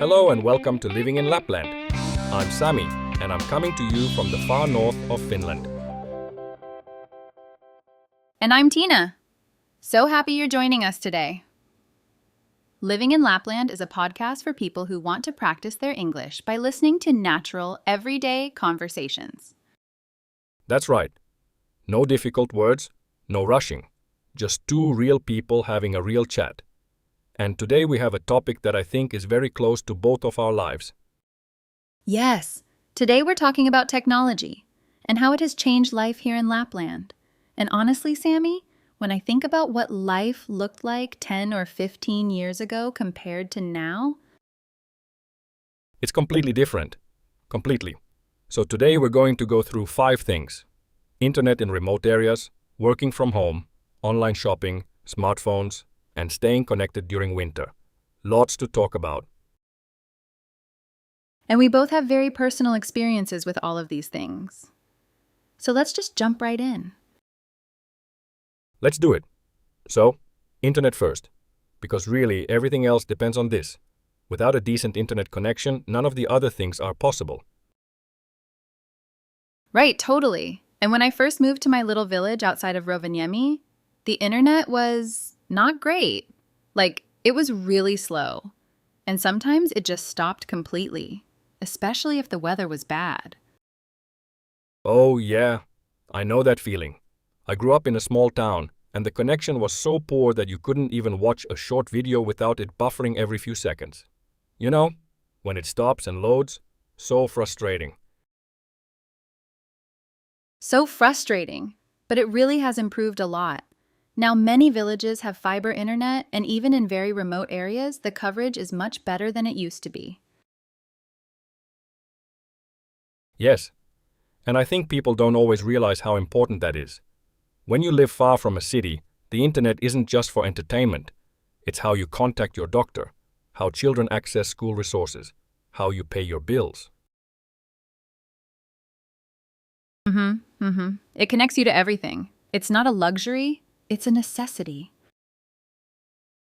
Hello and welcome to Living in Lapland. I'm Sami and I'm coming to you from the far north of Finland. And I'm Tina. So happy you're joining us today. Living in Lapland is a podcast for people who want to practice their English by listening to natural, everyday conversations. That's right. No difficult words, no rushing. Just two real people having a real chat. And today we have a topic that I think is very close to both of our lives. Yes, today we're talking about technology and how it has changed life here in Lapland. And honestly, Sami, when I think about what life looked like 10 or 15 years ago compared to now, It's completely different. Completely. So today we're going to go through 5 things. Internet in remote areas, working from home, online shopping, smartphones, and staying connected during winter. Lots to talk about. and we both have very personal experiences with all of these things. So let's just jump right in. Let's do it. So, internet first. Because really, everything else depends on this. Without a decent internet connection, none of the other things are possible. Right, totally. And when I first moved to my little village outside of Rovaniemi, the internet was not great. Like, it was really slow. And sometimes it just stopped completely, especially if the weather was bad. Oh, yeah. I know that feeling. I grew up in a small town, and the connection was so poor that you couldn't even watch a short video without it buffering every few seconds. You know, when it stops and loads, so frustrating. So frustrating, but it really has improved a lot. Now, many villages have fiber internet, and even in very remote areas, the coverage is much better than it used to be. Yes, and I think people don't always realize how important that is. When you live far from a city, the internet isn't just for entertainment. It's how you contact your doctor, how children access school resources, how you pay your bills. It connects you to everything. It's not a luxury, it's a necessity.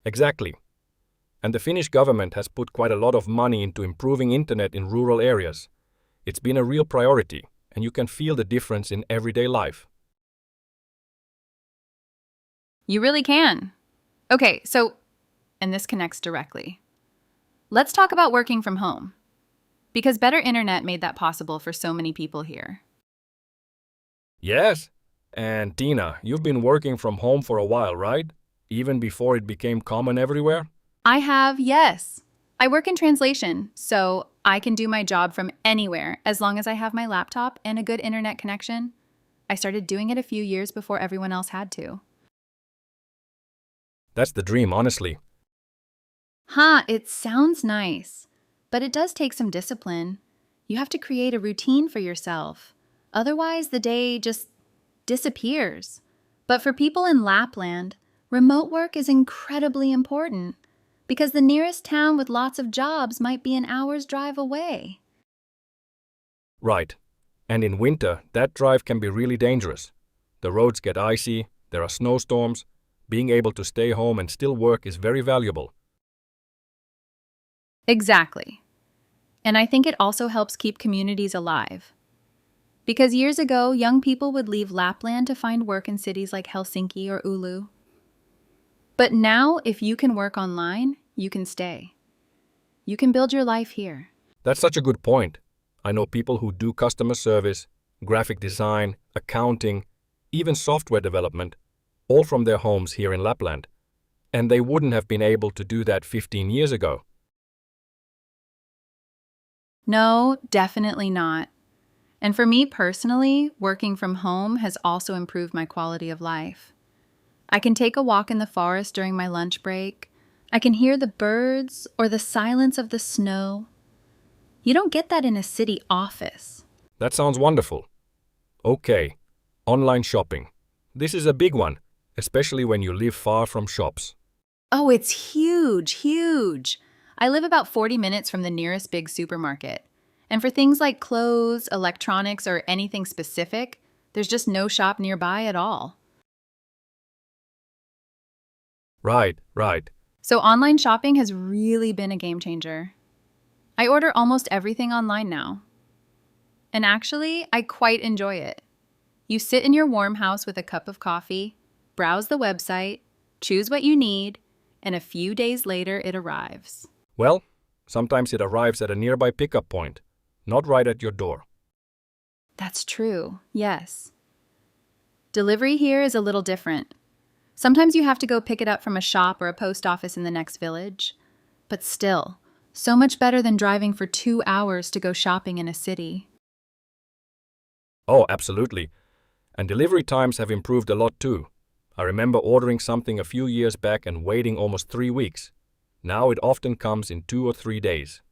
Exactly. And the Finnish government has put quite a lot of money into improving internet in rural areas. It's been a real priority, and you can feel the difference in everyday life. You really can. Okay, and this connects directly. Let's talk about working from home. Because better internet made that possible for so many people here. Yes. And Tina, you've been working from home for a while, right? Even before it became common everywhere? I have, yes. I work in translation, so I can do my job from anywhere as long as I have my laptop and a good internet connection. I started doing it a few years before everyone else had to. That's the dream, honestly. It sounds nice, but it does take some discipline. You have to create a routine for yourself. Otherwise, the day just disappears. But for people in Lapland, remote work is incredibly important because the nearest town with lots of jobs might be an hour's drive away. Right. And in winter, that drive can be really dangerous. The roads get icy, there are snowstorms. Being able to stay home and still work is very valuable. Exactly. And I think it also helps keep communities alive. Because years ago, young people would leave Lapland to find work in cities like Helsinki or Oulu. But now, if you can work online, you can stay. You can build your life here. That's such a good point. I know people who do customer service, graphic design, accounting, even software development, all from their homes here in Lapland. And they wouldn't have been able to do that 15 years ago. No, definitely not. And for me personally, working from home has also improved my quality of life. I can take a walk in the forest during my lunch break. I can hear the birds or the silence of the snow. You don't get that in a city office. That sounds wonderful. Okay, online shopping. This is a big one, especially when you live far from shops. Oh, it's huge, huge. I live about 40 minutes from the nearest big supermarket. And for things like clothes, electronics, or anything specific, there's just no shop nearby at all. Right. So online shopping has really been a game changer. I order almost everything online now. And actually, I quite enjoy it. You sit in your warm house with a cup of coffee, browse the website, choose what you need, and a few days later it arrives. Well, sometimes it arrives at a nearby pickup point, not right at your door. That's true, yes. Delivery here is a little different. Sometimes you have to go pick it up from a shop or a post office in the next village. But still, so much better than driving for 2 hours to go shopping in a city. Oh, absolutely. And delivery times have improved a lot too. I remember ordering something a few years back and waiting almost 3 weeks. Now it often comes in 2 or 3 days.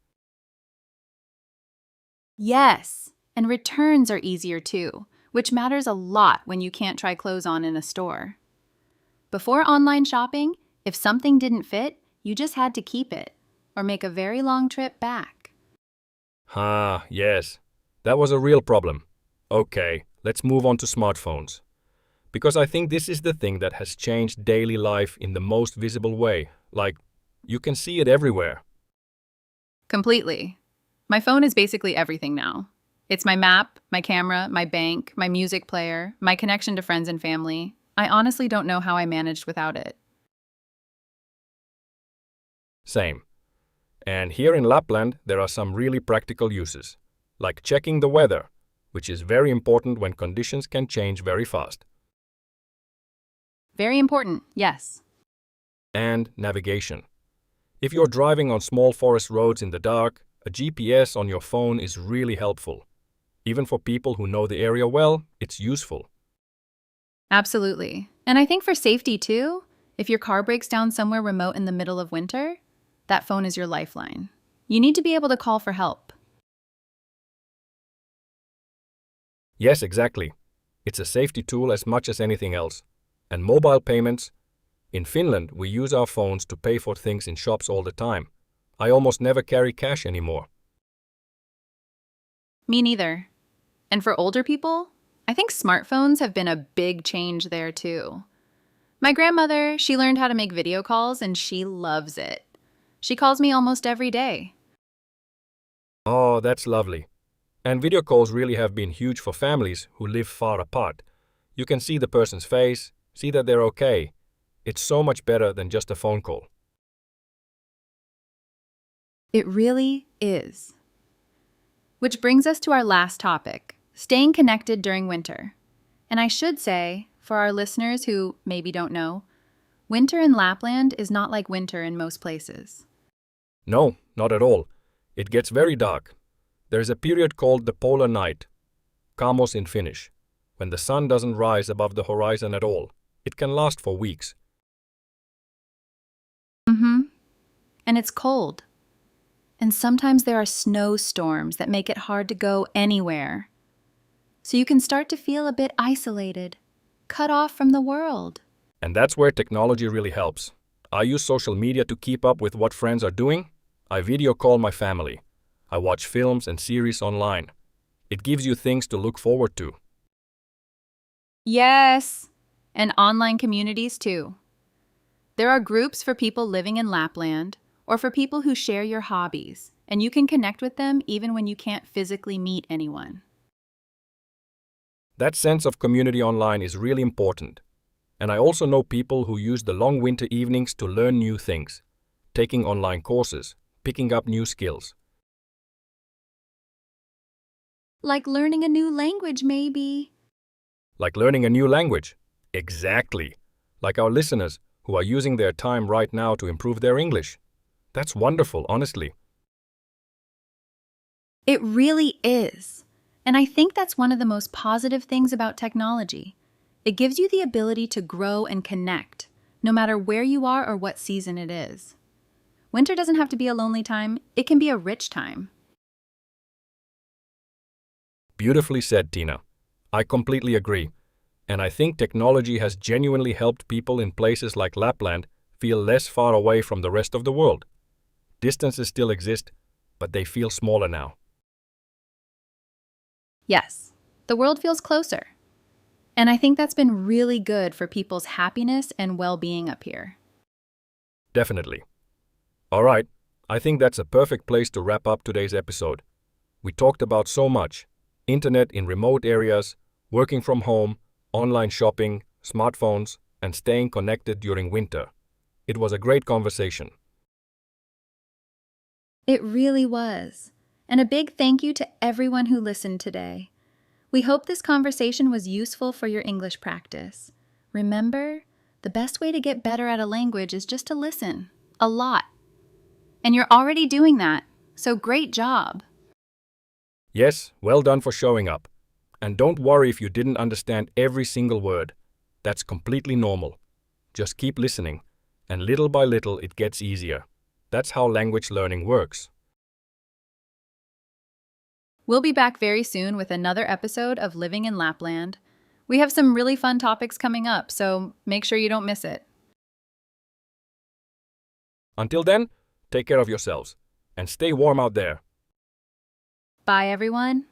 Yes, and returns are easier too, which matters a lot when you can't try clothes on in a store. Before online shopping, if something didn't fit, you just had to keep it or make a very long trip back. Ah, yes. That was a real problem. Okay, let's move on to smartphones. Because I think this is the thing that has changed daily life in the most visible way. Like, you can see it everywhere. Completely. My phone is basically everything now. It's my map, my camera, my bank, my music player, my connection to friends and family. I honestly don't know how I managed without it. Same. And here in Lapland, there are some really practical uses, like checking the weather, which is very important when conditions can change very fast, Very important, yes. and navigation. If you're driving on small forest roads in the dark, a GPS on your phone is really helpful. Even for people who know the area well, it's useful. Absolutely. And I think for safety too, if your car breaks down somewhere remote in the middle of winter, that phone is your lifeline. You need to be able to call for help. Yes, exactly. It's a safety tool as much as anything else. And mobile payments. In Finland, we use our phones to pay for things in shops all the time. I almost never carry cash anymore. Me neither. And for older people, I think smartphones have been a big change there too. My grandmother, she learned how to make video calls and she loves it. She calls me almost every day. Oh, that's lovely. And video calls really have been huge for families who live far apart. You can see the person's face, see that they're okay. It's so much better than just a phone call. It really is. Which brings us to our last topic, staying connected during winter. And I should say, for our listeners who maybe don't know, winter in Lapland is not like winter in most places. No, not at all. It gets very dark. There is a period called the polar night, kamos in Finnish, when the sun doesn't rise above the horizon at all. It can last for weeks. And it's cold. And sometimes there are snowstorms that make it hard to go anywhere. So you can start to feel a bit isolated, cut off from the world. And that's where technology really helps. I use social media to keep up with what friends are doing. I video call my family. I watch films and series online. It gives you things to look forward to. Yes, and online communities too. There are groups for people living in Lapland or for people who share your hobbies, and you can connect with them even when you can't physically meet anyone. That sense of community online is really important. And I also know people who use the long winter evenings to learn new things, taking online courses, picking up new skills. Like learning a new language, maybe. Like learning a new language. Exactly. Like our listeners who are using their time right now to improve their English. That's wonderful, honestly. It really is. And I think that's one of the most positive things about technology. It gives you the ability to grow and connect, no matter where you are or what season it is. Winter doesn't have to be a lonely time, it can be a rich time. Beautifully said, Tina. I completely agree. And I think technology has genuinely helped people in places like Lapland feel less far away from the rest of the world. Distances still exist, but they feel smaller now. Yes, the world feels closer. And I think that's been really good for people's happiness and well-being up here. Definitely. All right, I think that's a perfect place to wrap up today's episode. We talked about so much: internet in remote areas, working from home, online shopping, smartphones, and staying connected during winter. It was a great conversation. It really was. And a big thank you to everyone who listened today. We hope this conversation was useful for your English practice. Remember, the best way to get better at a language is just to listen. A lot. And you're already doing that, so great job. Yes, well done for showing up. And don't worry if you didn't understand every single word. That's completely normal. Just keep listening, and little by little it gets easier. That's how language learning works. We'll be back very soon with another episode of Living in Lapland. We have some really fun topics coming up, so make sure you don't miss it. Until then, take care of yourselves, and stay warm out there. Bye, everyone.